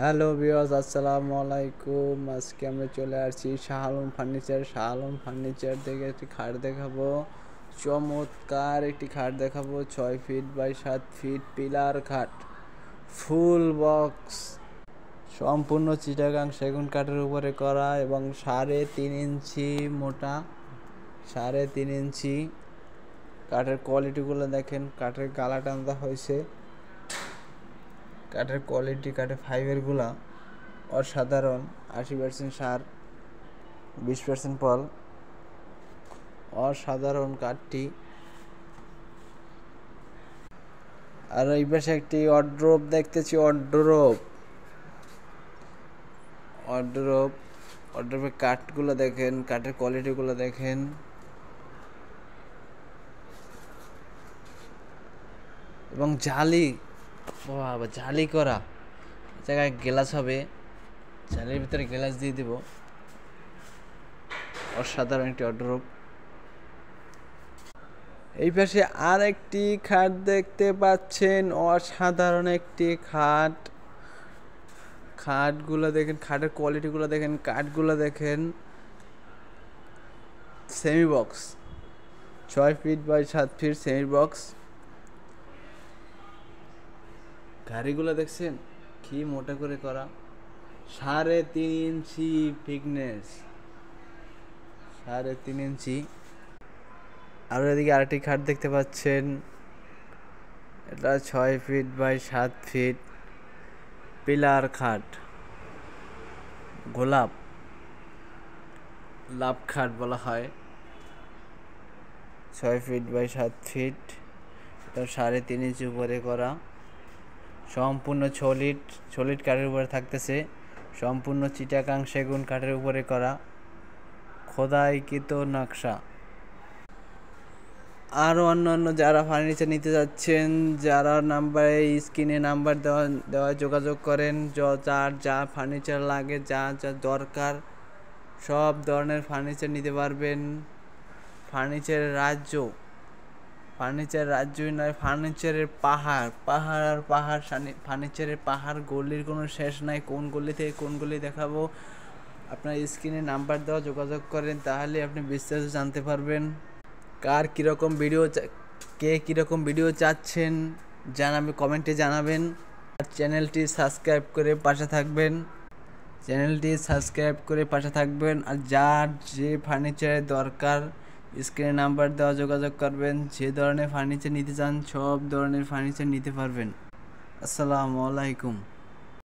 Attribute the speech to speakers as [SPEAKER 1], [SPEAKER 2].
[SPEAKER 1] Hello viewers, আসসালামু আলাইকুম। আজকে আমরা চলে আসছি শাহ আলম ফার্নিচার থেকে একটি খাট দেখাবো। চমৎকার একটি খাট দেখাবো। 6 ফিট বাই 7 ফিট পিলার খাট, ফুল বক্স, সম্পূর্ণ চিটাগাং সেগুন কাঠের উপরে করা এবং 3.5 ইঞ্চি মোটা, 3.5 ইঞ্চি। কাঠের কোয়ালিটিগুলো দেখেন, কাঠের গালা টান্দা হয়েছে, কাঠের কোয়ালিটি, কাঠের ফাইবারগুলা অসাধারণ। 80% সার, 20% পল, অসাধারণ কাঠটি। আর এই পাশে একটি ওয়ারড্রোব দেখতেছি। ওয়ারড্রোবের কাঠগুলো দেখেন, কাঠের কোয়ালিটিগুলো দেখেন। এবং জালি করা জায়গায় গ্লাস হবে, জালির ভিতরে গ্লাস দিয়ে দেব। অসাধারণ একটি ওয়ারড্রোব। এই পাশে আর একটি খাট দেখতে পাচ্ছেন, অসাধারণ একটি খাটগুলো দেখেন, খাটের কোয়ালিটিগুলো দেখেন, কাঠগুলো দেখেন। Semi box, 6 feet by 7 feet semi box. গাড়িগুলো দেখছেন কি মোটা করে করা, 3.5 ইঞ্চি থিকনেস, 3.5 ইঞ্চি। আর এদিকে আরেকটি খাট দেখতে পাচ্ছেন, এটা 6 ফিট বাই 7 ফিট পিলার খাট, লাভ খাট বলা হয়। 6 ফিট বাই 7 ফিট, এটা 3.5 ইঞ্চি উপরে করা, সম্পূর্ণ সলিড কাঠের উপরে থাকতেছে, সম্পূর্ণ চিটাগাং সেগুন কাঠের উপরে করা, খোদাইকৃত নকশা। আরও অন্যান্য যারা ফার্নিচার নিতে যাচ্ছেন, যারা স্ক্রিনে নাম্বার দেওয়া যোগাযোগ করেন। যার যা ফার্নিচার লাগে, যা যা দরকার, সব ধরনের ফার্নিচার নিতে পারবেন। ফার্নিচারের রাজ্যই নয়, ফার্নিচারের পাহাড়। ফার্নিচারের পাহাড়, গলির কোনো শেষ নাই। কোন গলি থেকে কোন গলি দেখাবো, আপনার স্ক্রিনে নাম্বার দেওয়া যোগাযোগ করেন, তাহলে আপনি বিস্তারিত জানতে পারবেন। কে কীরকম ভিডিও চাচ্ছেন কমেন্টে জানাবেন। আর চ্যানেলটি সাবস্ক্রাইব করে পাশে থাকবেন। আর যার যে ফার্নিচারের দরকার, স্ক্রিনে নাম্বার দেওয়া যোগাযোগ করবেন। যে ধরনের ফার্নিচার নিতে চান, সব ধরনের ফার্নিচার নিতে পারবেন। আসসালামু আলাইকুম।